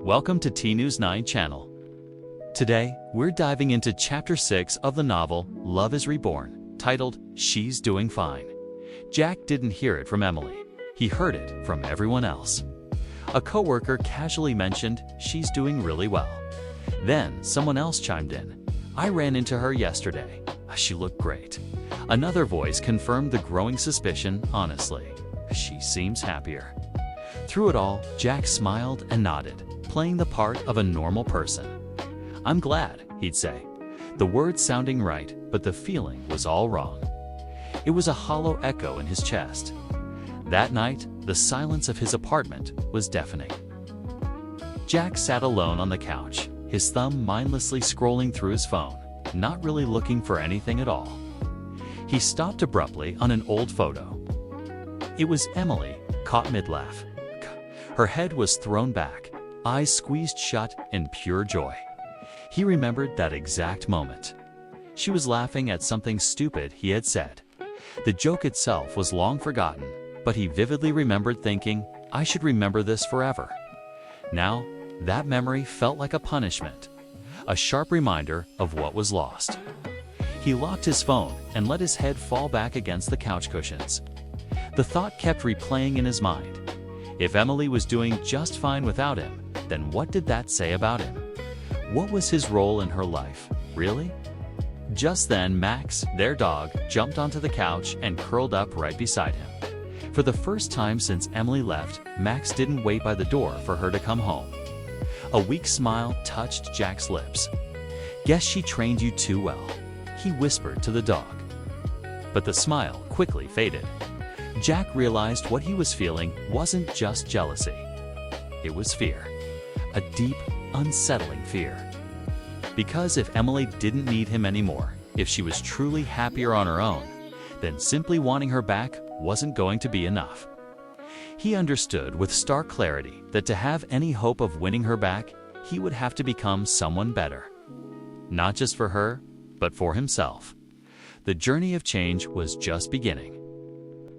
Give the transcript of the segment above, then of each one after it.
Welcome to T News 9 channel. Today, we're diving into Chapter 6 of the novel Love is Reborn, titled She's Doing Fine. Jack didn't hear it from Emily. He heard it from everyone else. A coworker casually mentioned she's doing really well. Then someone else chimed in. I ran into her yesterday. She looked great. Another voice confirmed the growing suspicion honestly. She seems happier. Through it all, Jack smiled and nodded, playing the part of a normal person. I'm glad, he'd say. The words sounding right, but the feeling was all wrong. It was a hollow echo in his chest. That night, the silence of his apartment was deafening. Jack sat alone on the couch, his thumb mindlessly scrolling through his phone, not really looking for anything at all. He stopped abruptly on an old photo. It was Emily, caught mid-laugh. Her head was thrown back, eyes squeezed shut in pure joy. He remembered that exact moment. She was laughing at something stupid he had said. The joke itself was long forgotten, but he vividly remembered thinking, I should remember this forever. Now, that memory felt like a punishment, a sharp reminder of what was lost. He locked his phone and let his head fall back against the couch cushions. The thought kept replaying in his mind. If Emily was doing just fine without him, then what did that say about him? What was his role in her life, really? Just then, Max, their dog, jumped onto the couch and curled up right beside him. For the first time since Emily left, Max didn't wait by the door for her to come home. A weak smile touched Jack's lips. Guess she trained you too well, he whispered to the dog. But the smile quickly faded. Jack realized what he was feeling wasn't just jealousy. It was fear. A deep, unsettling fear. Because if Emily didn't need him anymore, if she was truly happier on her own, then simply wanting her back wasn't going to be enough. He understood with stark clarity that to have any hope of winning her back, he would have to become someone better. Not just for her, but for himself. The journey of change was just beginning.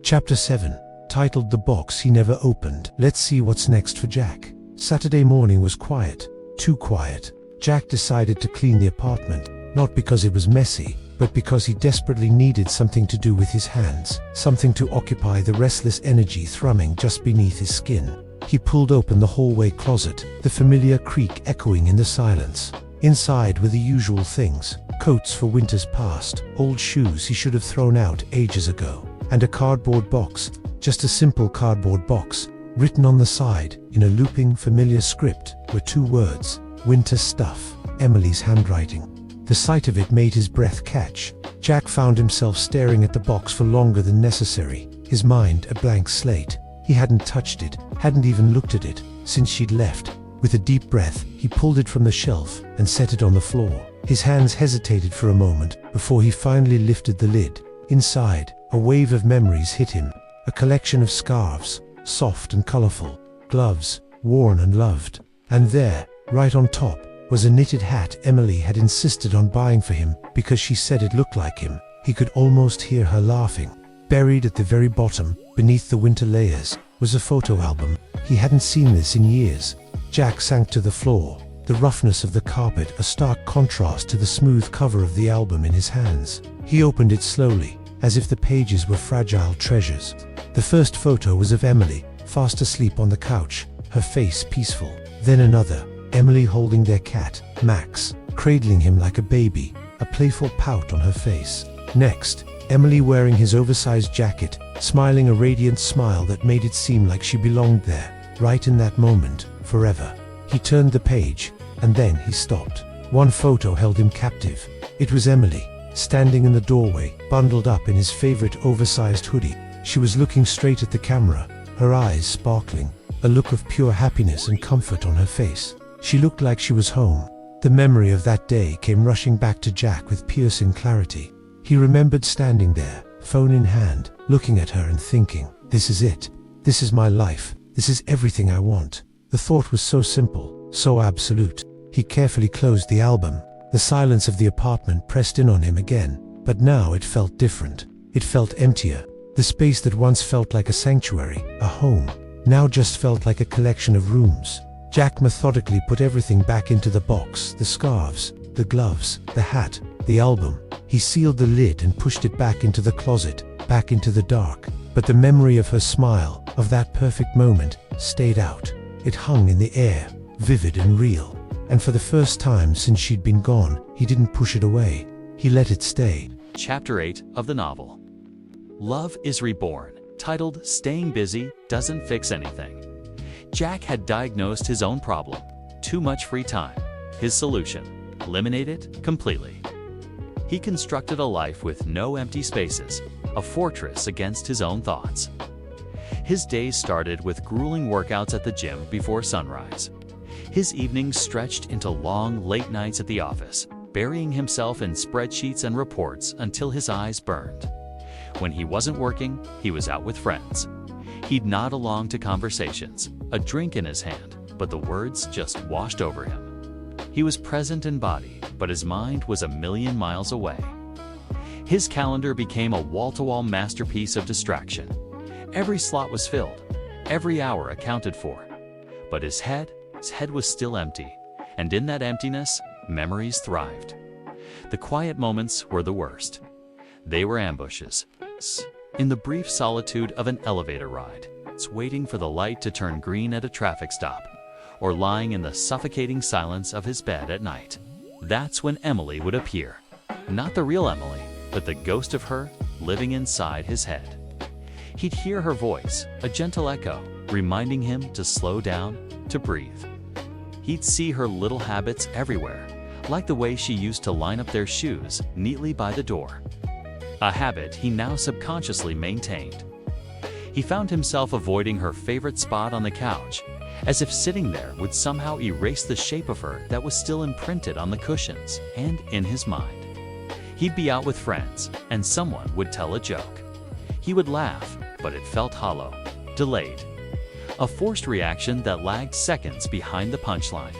Chapter 7, titled The Box He Never Opened. Let's see what's next for Jack. Saturday morning was quiet, too quiet. Jack decided to clean the apartment, not because it was messy, but because he desperately needed something to do with his hands, something to occupy the restless energy thrumming just beneath his skin. He pulled open the hallway closet, the familiar creak echoing in the silence. Inside were the usual things, coats for winters past, old shoes he should have thrown out ages ago, and a cardboard box, just a simple cardboard box. Written on the side, in a looping familiar script, were two words, winter stuff, Emily's handwriting. The sight of it made his breath catch. Jack found himself staring at the box for longer than necessary, his mind a blank slate. He hadn't touched it, hadn't even looked at it, since she'd left. With a deep breath, he pulled it from the shelf and set it on the floor. His hands hesitated for a moment before he finally lifted the lid. Inside, a wave of memories hit him. A collection of scarves, soft and colorful, gloves, worn and loved. And there, right on top, was a knitted hat Emily had insisted on buying for him because she said it looked like him. He could almost hear her laughing. Buried at the very bottom, beneath the winter layers, was a photo album. He hadn't seen this in years. Jack sank to the floor, the roughness of the carpet a stark contrast to the smooth cover of the album in his hands. He opened it slowly, as if the pages were fragile treasures. The first photo was of Emily, fast asleep on the couch, her face peaceful. Then another, Emily holding their cat, Max, cradling him like a baby, a playful pout on her face. Next, Emily wearing his oversized jacket, smiling a radiant smile that made it seem like she belonged there, right in that moment, forever. He turned the page, and then he stopped. One photo held him captive. It was Emily, standing in the doorway, bundled up in his favorite oversized hoodie. She was looking straight at the camera, her eyes sparkling, a look of pure happiness and comfort on her face. She looked like she was home. The memory of that day came rushing back to Jack with piercing clarity. He remembered standing there, phone in hand, looking at her and thinking, this is it. This is my life. This is everything I want. The thought was so simple, so absolute. He carefully closed the album. The silence of the apartment pressed in on him again, but now it felt different. It felt emptier. The space that once felt like a sanctuary, a home, now just felt like a collection of rooms. Jack methodically put everything back into the box: the scarves, the gloves, the hat, the album. He sealed the lid and pushed it back into the closet, back into the dark. But the memory of her smile, of that perfect moment, stayed out. It hung in the air, vivid and real. And for the first time since she'd been gone, he didn't push it away. He let it stay. Chapter 8 of the novel, Love is Reborn, titled Staying Busy Doesn't Fix Anything. Jack had diagnosed his own problem: too much free time. His solution: eliminate it completely. He constructed a life with no empty spaces, a fortress against his own thoughts. His days started with grueling workouts at the gym before sunrise. His evenings stretched into long, late nights at the office, burying himself in spreadsheets and reports until his eyes burned. When he wasn't working, he was out with friends. He'd nod along to conversations, a drink in his hand, but the words just washed over him. He was present in body, but his mind was a million miles away. His calendar became a wall-to-wall masterpiece of distraction. Every slot was filled, every hour accounted for. But his head was still empty, and in that emptiness, memories thrived. The quiet moments were the worst. They were ambushes. In the brief solitude of an elevator ride, waiting for the light to turn green at a traffic stop, or lying in the suffocating silence of his bed at night. That's when Emily would appear. Not the real Emily, but the ghost of her living inside his head. He'd hear her voice, a gentle echo, reminding him to slow down, to breathe. He'd see her little habits everywhere, like the way she used to line up their shoes neatly by the door. A habit he now subconsciously maintained. He found himself avoiding her favorite spot on the couch, as if sitting there would somehow erase the shape of her that was still imprinted on the cushions and in his mind. He'd be out with friends, and someone would tell a joke. He would laugh, but it felt hollow, delayed. A forced reaction that lagged seconds behind the punchline.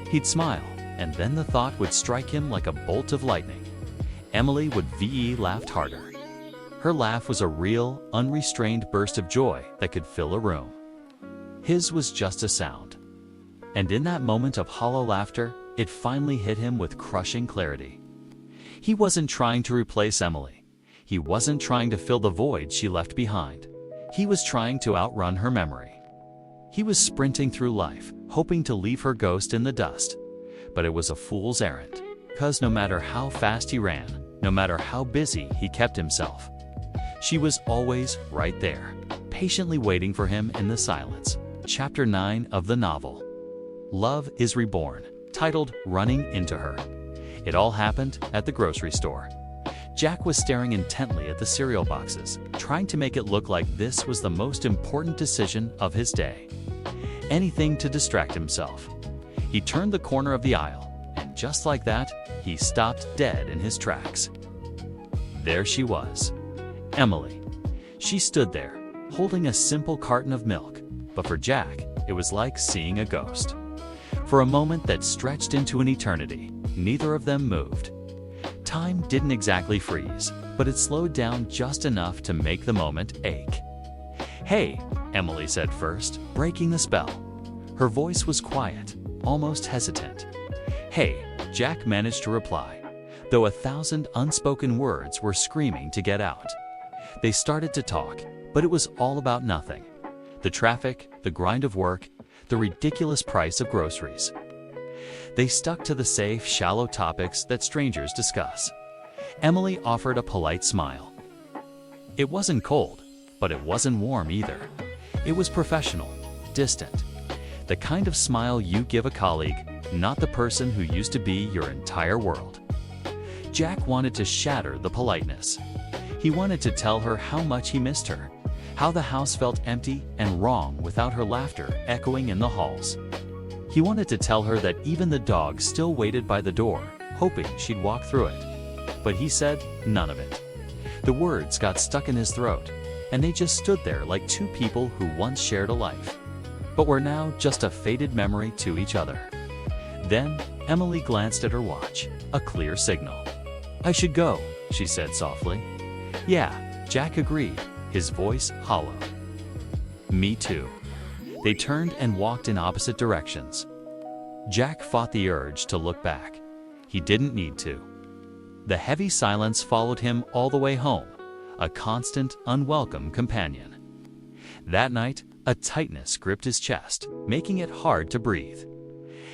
He'd smile, and then the thought would strike him like a bolt of lightning. Emily would laughed harder. Her laugh was a real, unrestrained burst of joy that could fill a room. His was just a sound. And in that moment of hollow laughter, it finally hit him with crushing clarity. He wasn't trying to replace Emily. He wasn't trying to fill the void she left behind. He was trying to outrun her memory. He was sprinting through life, hoping to leave her ghost in the dust. But it was a fool's errand, because no matter how fast he ran, no matter how busy he kept himself, she was always right there, patiently waiting for him in the silence. Chapter 9 of the novel, Love is Reborn, titled Running into Her. It all happened at the grocery store. Jack was staring intently at the cereal boxes, trying to make it look like this was the most important decision of his day. Anything to distract himself. He turned the corner of the aisle, and just like that, he stopped dead in his tracks. There she was, Emily. She stood there, holding a simple carton of milk, but for Jack, it was like seeing a ghost. For a moment that stretched into an eternity, neither of them moved. Time didn't exactly freeze, but it slowed down just enough to make the moment ache. "Hey," Emily said first, breaking the spell. Her voice was quiet, almost hesitant. "Hey," Jack managed to reply, though 1,000 unspoken words were screaming to get out. They started to talk, but it was all about nothing. The traffic, the grind of work, the ridiculous price of groceries. They stuck to the safe, shallow topics that strangers discuss. Emily offered a polite smile. It wasn't cold, but it wasn't warm either. It was professional, distant. The kind of smile you give a colleague, not the person who used to be your entire world. Jack wanted to shatter the politeness. He wanted to tell her how much he missed her, how the house felt empty and wrong without her laughter echoing in the halls. He wanted to tell her that even the dog still waited by the door, hoping she'd walk through it. But he said none of it. The words got stuck in his throat, and they just stood there like two people who once shared a life, but were now just a faded memory to each other. Then Emily glanced at her watch, a clear signal. "I should go," she said softly. "Yeah," Jack agreed, his voice hollow. "Me too." They turned and walked in opposite directions. Jack fought the urge to look back. He didn't need to. The heavy silence followed him all the way home, a constant, unwelcome companion. That night, a tightness gripped his chest, making it hard to breathe.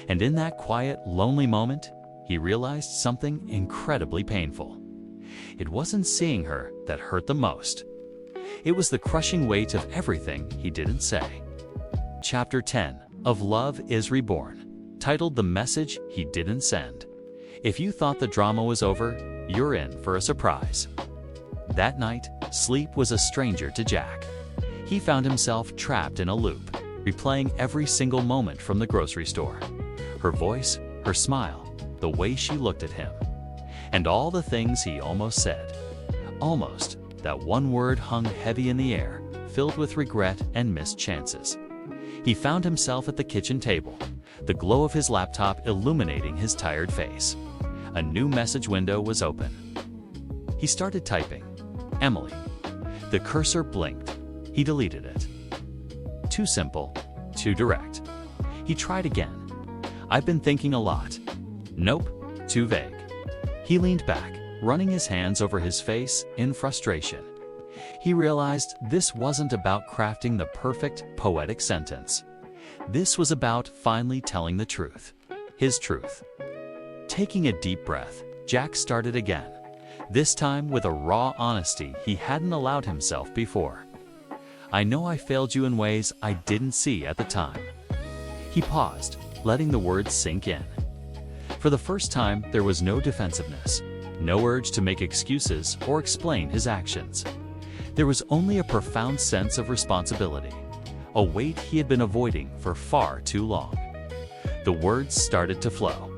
And in that quiet, lonely moment, he realized something incredibly painful. It wasn't seeing her that hurt the most. It was the crushing weight of everything he didn't say. Chapter 10 of Love is Reborn, titled The Message He Didn't Send. If you thought the drama was over, you're in for a surprise. That night, sleep was a stranger to Jack. He found himself trapped in a loop, replaying every single moment from the grocery store. Her voice, her smile, the way she looked at him, and all the things he almost said. Almost, that one word hung heavy in the air, filled with regret and missed chances. He found himself at the kitchen table, the glow of his laptop illuminating his tired face. A new message window was open. He started typing. Emily. The cursor blinked. He deleted it. Too simple, too direct. He tried again. I've been thinking a lot. Nope, too vague. He leaned back, running his hands over his face in frustration. He realized this wasn't about crafting the perfect, poetic sentence. This was about finally telling the truth. His truth. Taking a deep breath, Jack started again, this time with a raw honesty he hadn't allowed himself before. I know I failed you in ways I didn't see at the time. He paused, letting the words sink in. For the first time, there was no defensiveness, no urge to make excuses or explain his actions. There was only a profound sense of responsibility, a weight he had been avoiding for far too long. The words started to flow.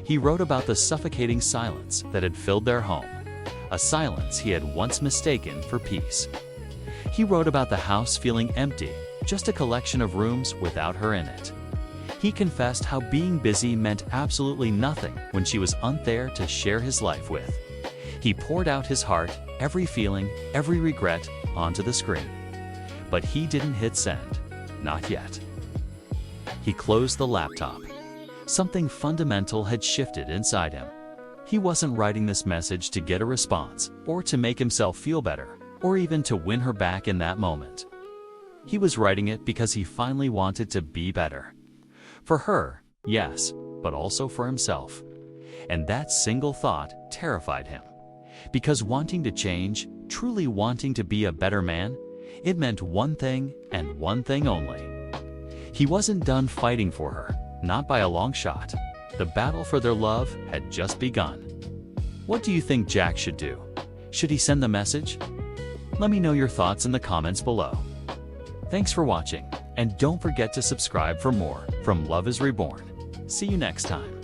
He wrote about the suffocating silence that had filled their home, a silence he had once mistaken for peace. He wrote about the house feeling empty, just a collection of rooms without her in it. He confessed how being busy meant absolutely nothing when she was unthere to share his life with. He poured out his heart, every feeling, every regret, onto the screen. But he didn't hit send. Not yet. He closed the laptop. Something fundamental had shifted inside him. He wasn't writing this message to get a response, or to make himself feel better, or even to win her back in that moment. He was writing it because he finally wanted to be better. For her, yes, but also for himself. And that single thought terrified him. Because wanting to change, truly wanting to be a better man, it meant one thing and one thing only. He wasn't done fighting for her, not by a long shot. The battle for their love had just begun. What do you think Jack should do? Should he send the message? Let me know your thoughts in the comments below. Thanks for watching, and don't forget to subscribe for more from Love is Reborn. See you next time.